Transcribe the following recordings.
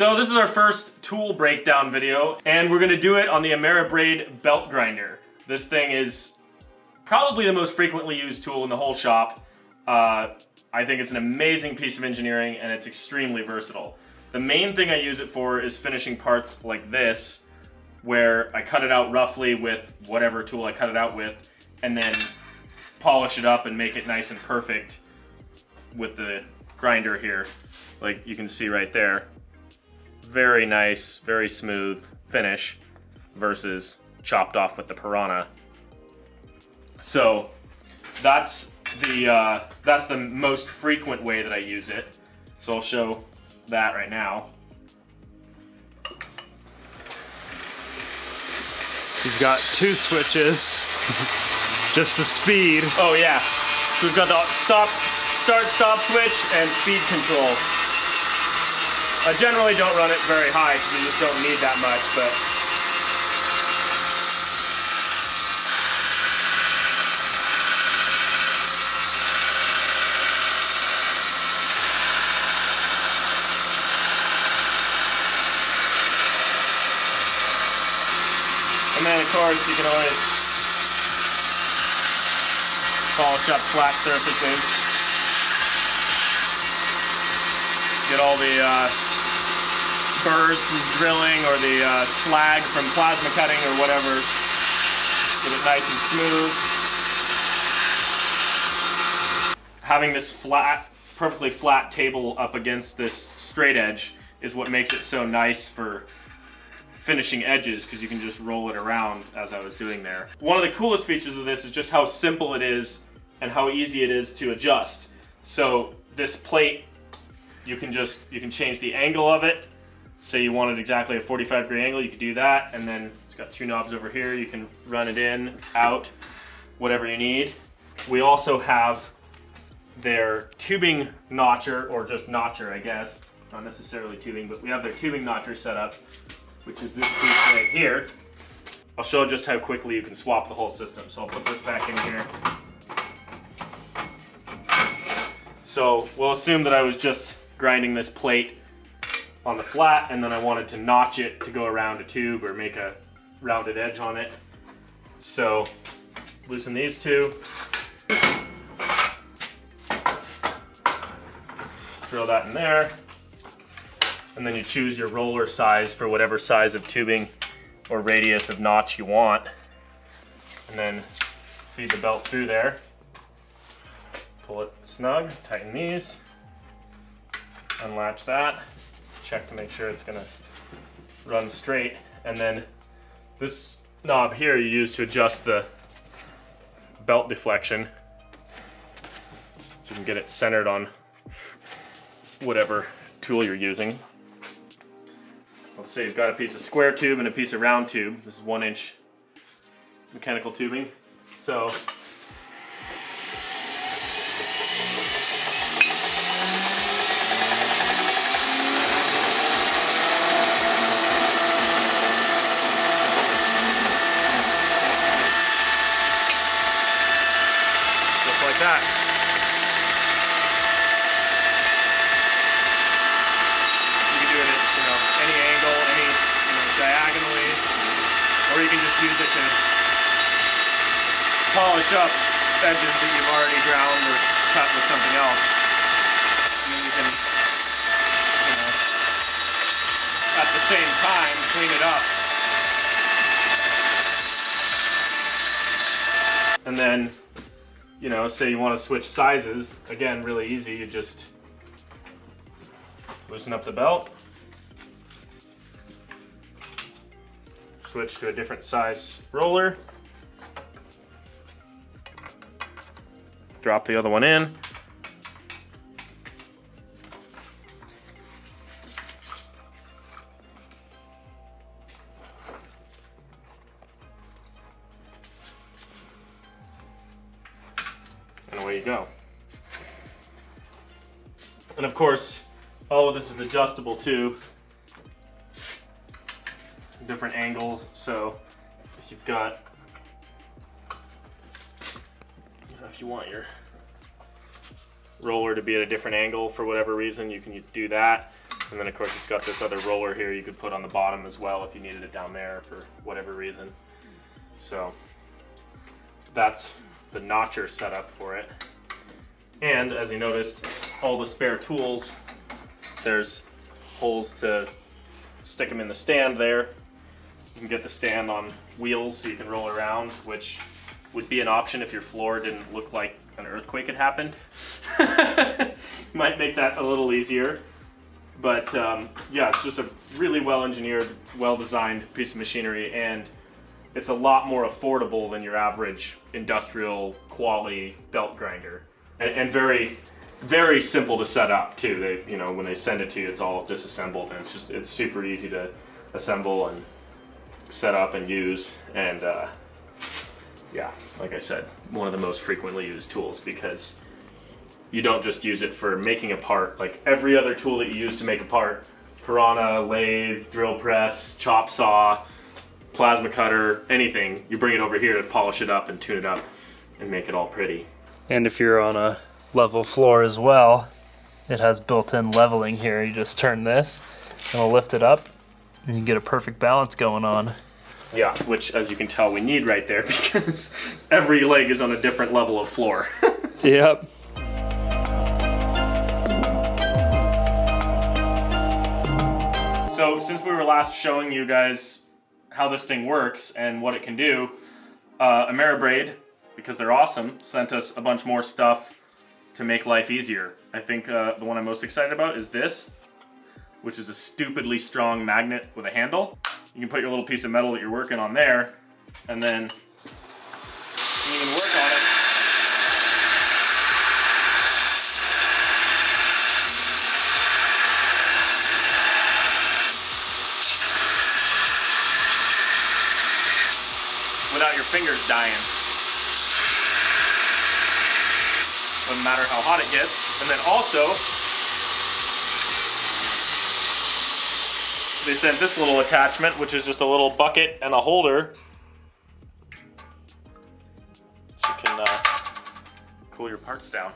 So this is our first tool breakdown video, and we're gonna do it on the AmariBrade belt grinder. This thing is probably the most frequently used tool in the whole shop. I think it's an amazing piece of engineering, and it's extremely versatile. The main thing I use it for is finishing parts like this, where I cut it out roughly with whatever tool I cut it out with, and then polish it up and make it nice and perfect with the grinder here. Like you can see right there. Very nice, very smooth finish versus chopped off with the Piranha. So that's the most frequent way that I use it. So I'll show that right now. You've got two switches, just the speed. Oh yeah, so we've got the start, stop switch and speed control. I generally don't run it very high because you just don't need that much, but and then of course you can always polish up flat surfaces. Get all the burrs from drilling or the slag from plasma cutting or whatever. Get it nice and smooth. Having this flat, perfectly flat table up against this straight edge is what makes it so nice for finishing edges, because you can just roll it around as I was doing there. One of the coolest features of this is just how simple it is and how easy it is to adjust. So this plate, you can change the angle of it. Say you wanted exactly a 45-degree angle, you could do that, and then it's got two knobs over here. You can run it in, out, whatever you need. We also have their tubing notcher, or just notcher, I guess. Not necessarily tubing, but we have their tubing notcher set up, which is this piece right here. I'll show just how quickly you can swap the whole system. So I'll put this back in here. So we'll assume that I was just grinding this plate on the flat, and then I wanted to notch it to go around a tube or make a rounded edge on it. So loosen these two. Throw that in there. And then you choose your roller size for whatever size of tubing or radius of notch you want. And then feed the belt through there. Pull it snug, tighten these, unlatch that, check to make sure it's gonna run straight. And then this knob here you use to adjust the belt deflection. So you can get it centered on whatever tool you're using. Let's say you've got a piece of square tube and a piece of round tube. This is 1-inch mechanical tubing. So just like that. Diagonally, or you can just use it to polish up edges that you've already ground or cut with something else. And then you can, at the same time, clean it up. And then, say you want to switch sizes, again, really easy. You just loosen up the belt, switch to a different size roller, drop the other one in, and away you go. And of course, all of this is adjustable too. Different angles, so if you've got, if you want your roller to be at a different angle for whatever reason, you can do that. And then of course it's got this other roller here you could put on the bottom as well if you needed it down there for whatever reason. So that's the notcher setup for it. And as you noticed, all the spare tools, there's holes to stick them in the stand there. You can get the stand on wheels so you can roll around, which would be an option if your floor didn't look like an earthquake had happened. Might make that a little easier. But yeah, it's just a really well-engineered, well-designed piece of machinery, and it's a lot more affordable than your average industrial quality belt grinder. And very, very simple to set up too. They, you know, when they send it to you, it's all disassembled, and it's super easy to assemble and set up and use. And yeah, like I said, one of the most frequently used tools, because you don't just use it for making a part. Like every other tool that you use to make a part, piranha, lathe, drill press, chop saw, plasma cutter, anything, you bring it over here to polish it up and tune it up and make it all pretty. And if you're on a level floor as well, it has built-in leveling here. You just turn this, and it'll lift it up, and you get a perfect balance going on. Yeah, which as you can tell we need right there, because every leg is on a different level of floor. Yep. So since we were last showing you guys how this thing works and what it can do, AmariBrade, because they're awesome, sent us a bunch more stuff to make life easier. I think the one I'm most excited about is this, which is a stupidly strong magnet with a handle. You can put your little piece of metal that you're working on there, and then you can work on it. Without your fingers dying. Doesn't matter how hot it gets. And then also, they sent this little attachment, which is just a little bucket and a holder, so you can cool your parts down.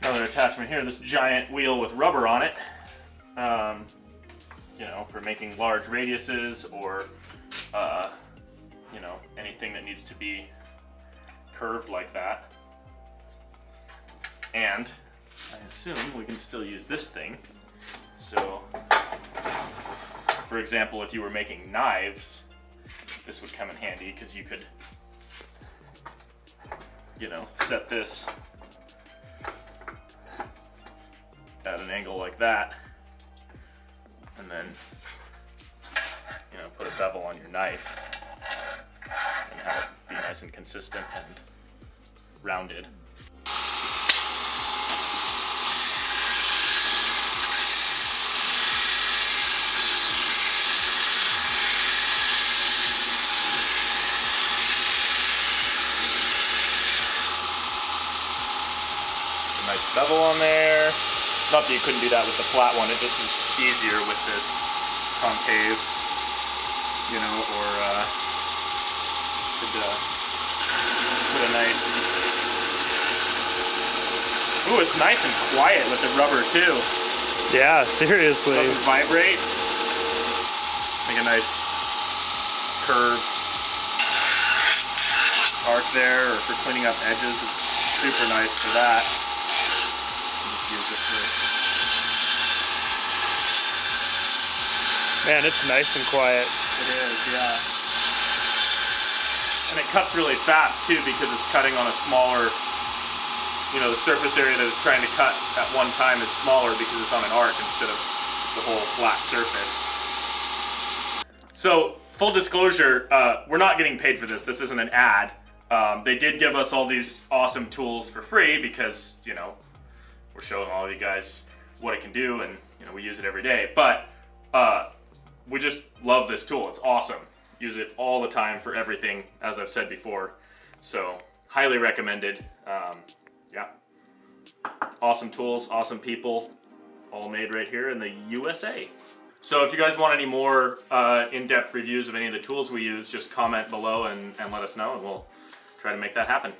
Another attachment here, this giant wheel with rubber on it, you know, for making large radiuses or, you know, anything that needs to be curved like that. And I assume we can still use this thing. So, for example, if you were making knives, this would come in handy, because you could, you know, set this at an angle like that, and then, you know, put a bevel on your knife and have it be nice and consistent and rounded. A nice bevel on there. Not that you couldn't do that with the flat one, it just is easier with this concave, you know, or could put a nice... Ooh, it's nice and quiet with the rubber too. Yeah, seriously. Doesn't vibrate. Make a nice curved arc there, or for cleaning up edges, it's super nice for that. Use it for... Man, it's nice and quiet. It is, yeah. And it cuts really fast too, because it's cutting on a smaller, you know, the surface area that it's trying to cut at one time is smaller because it's on an arc instead of the whole flat surface. So, full disclosure, we're not getting paid for this. This isn't an ad. They did give us all these awesome tools for free because, you know, we're showing all of you guys what it can do, and, you know, we use it every day. But we just love this tool. It's awesome. Use it all the time for everything, as I've said before. So, highly recommended. Yeah. Awesome tools, awesome people, all made right here in the USA. So if you guys want any more in-depth reviews of any of the tools we use, just comment below and let us know, and we'll try to make that happen.